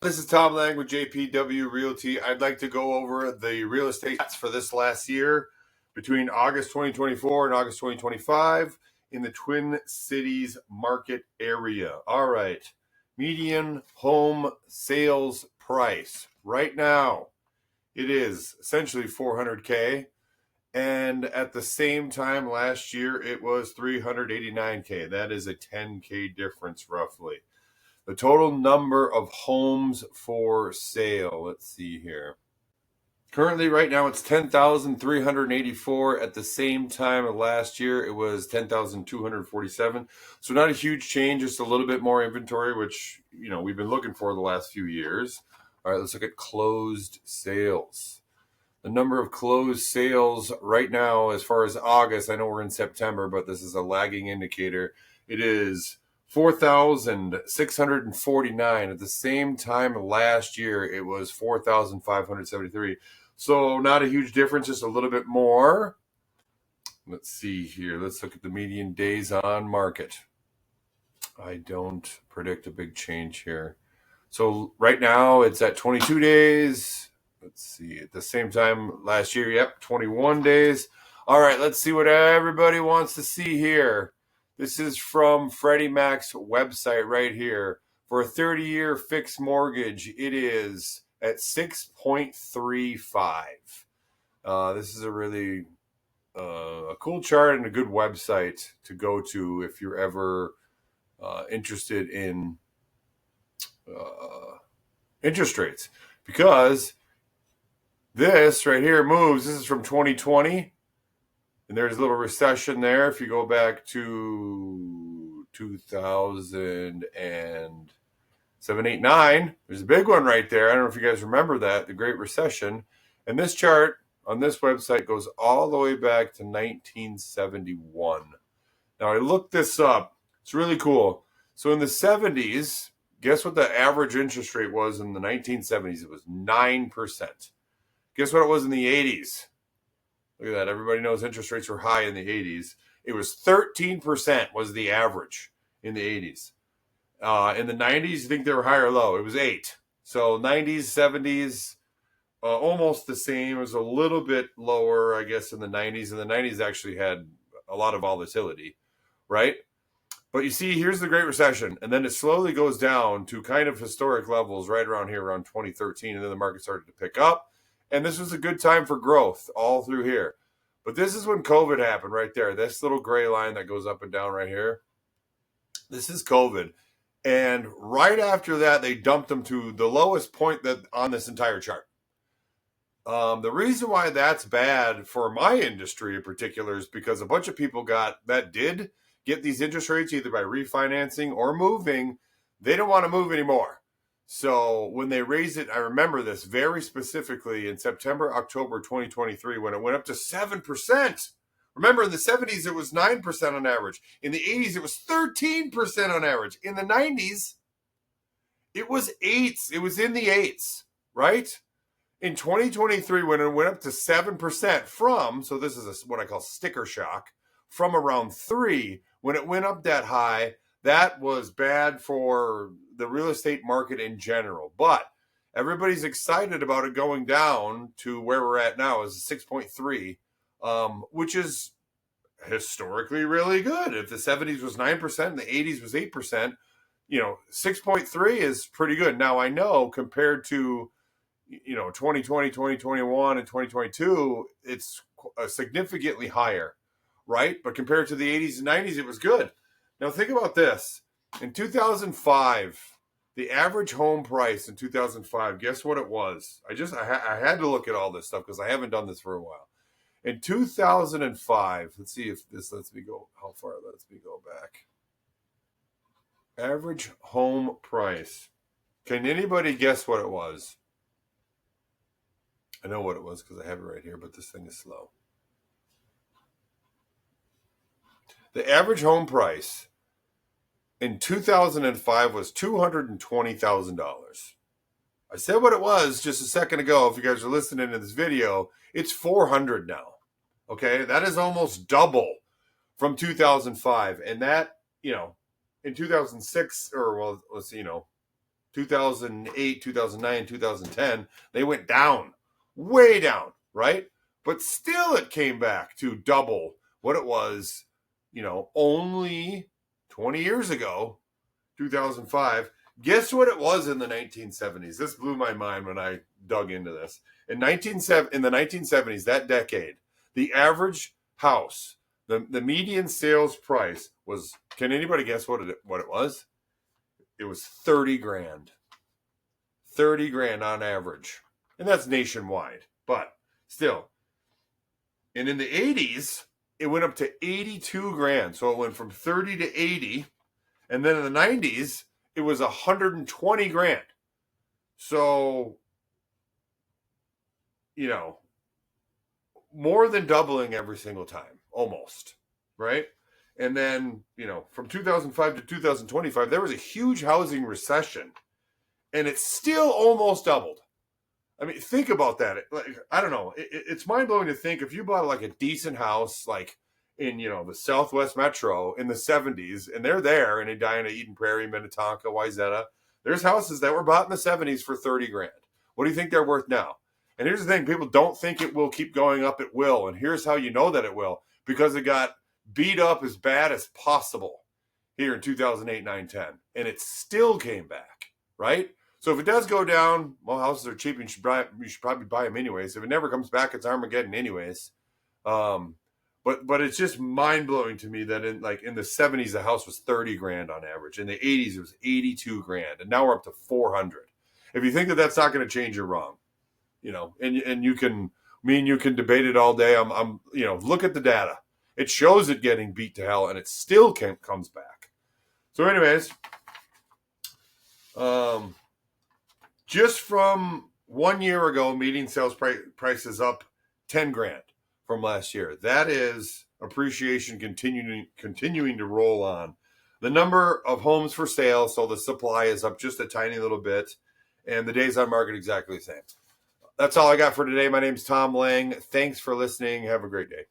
This is Tom Laing with JPW Realty. I'd like to go over the real estate stats for this last year between August 2024 and August 2025 in the Twin Cities market area. All right. Median home sales price. Right now, it is essentially $400K. And at the same time last year, it was $389K. That is a $10K difference roughly. The total number of homes for sale. Let's see here. Currently, right now, it's 10,384. At the same time of last year, it was 10,247. So not a huge change, just a little bit more inventory, which, we've been looking for the last few years. All right, let's look at closed sales. The number of closed sales right now, as far as August, I know we're in September, but this is a lagging indicator. It is 4,649. At the same time last year, it was 4,573. So not a huge difference, just a little bit more. Let's see here. Let's look at the median days on market. I don't predict a big change here. So right now it's at 22 days. Let's see. At the same time last year, 21 days. All right, let's see what everybody wants to see here. This is from Freddie Mac's website right here. For a 30-year fixed mortgage, it is at 6.35. This is a really a cool chart and a good website to go to if you're ever interested in interest rates. Because this right here moves. This is from 2020. And there's a little recession there. If you go back to 2007, 8, 9, there's a big one right there. I don't know if you guys remember that, the Great Recession. And this chart on this website goes all the way back to 1971. Now, I looked this up. It's really cool. So in the 70s, guess what the average interest rate was in the 1970s? It was 9%. Guess what it was in the 80s? Look at that. Everybody knows interest rates were high in the 80s. It was 13% was the average in the 80s. In the 90s, you think they were high or low? It was 8. So 90s, 70s, almost the same. It was a little bit lower, I guess, in the 90s. And the 90s actually had a lot of volatility, right? But you see, here's the Great Recession. And then it slowly goes down to kind of historic levels right around here, around 2013. And then the market started to pick up. And this was a good time for growth all through here. But this is when COVID happened right there. This little gray line that goes up and down right here. This is COVID. And right after that, they dumped them to the lowest point that on this entire chart. The reason why that's bad for my industry in particular is because a bunch of people did get these interest rates either by refinancing or moving. They don't want to move anymore. So when they raised it, I remember this very specifically in September, October 2023, when it went up to 7%. Remember, in the 70s, it was 9% on average. In the 80s, it was 13% on average. In the 90s, it was 8s. It was in the 8s, right? In 2023, when it went up to 7% from, so this is what I call sticker shock, from around 3, when it went up that high, that was bad for the real estate market in general. But everybody's excited about it going down to where we're at now is 6.3, which is historically really good. If the 70s was 9% and the 80s was 8%, 6.3 is pretty good. Now, I know compared to 2020, 2021, and 2022, it's significantly higher, right? But compared to the 80s and 90s, it was good. Now, think about this. In 2005, the average home price in 2005, guess what it was? I had to look at all this stuff because I haven't done this for a while. In 2005, let's see if this lets me go, how far lets me go back. Average home price. Can anybody guess what it was? I know what it was because I have it right here, but this thing is slow. The average home price in 2005 was $220,000. I said what it was just a second ago. If you guys are listening to this video, it's $400 now. Okay, that is almost double from 2005. And that, in 2006, or well, let's see, 2008, 2009, 2010, they went down, way down, right? But still it came back to double what it was, only 20 years ago, 2005. Guess what it was in the 1970s? This blew my mind when I dug into this. In the 1970s, that decade, the average house, the median sales price was, can anybody guess what it was? It was 30 grand. 30 grand on average. And that's nationwide, but still. And in the 80s, it went up to 82 grand. So it went from 30 to 80. And then in the 90s, it was 120 grand. So, more than doubling every single time, almost, right? And then, from 2005 to 2025, there was a huge housing recession, and it still almost doubled. I mean, think about that. I don't know. It's mind-blowing to think if you bought like a decent house, like in, the Southwest Metro in the 70s, and they're there in Edina, Eden Prairie, Minnetonka, Wayzata, there's houses that were bought in the 70s for 30 grand. What do you think they're worth now? And here's the thing, people don't think it will keep going up. It will. And here's how you know that it will, because it got beat up as bad as possible here in 2008, 9, 10. And it still came back, right? So if it does go down, well, houses are cheap and you should probably buy them anyways. If it never comes back, it's Armageddon anyways. But it's just mind-blowing to me that in the 70s, the house was 30 grand on average. In the 80s, it was 82 grand. And now we're up to 400. If you think that that's not going to change, you're wrong. And you can debate it all day. I'm look at the data. It shows it getting beat to hell, and it still comes back. So anyways, just from 1 year ago, median sales prices up 10 grand from last year. That is appreciation continuing to roll on. The number of homes for sale, so the supply is up just a tiny little bit, and the days on market exactly the same. That's all I got for today. My name's Tom Laing. Thanks for listening. Have a great day.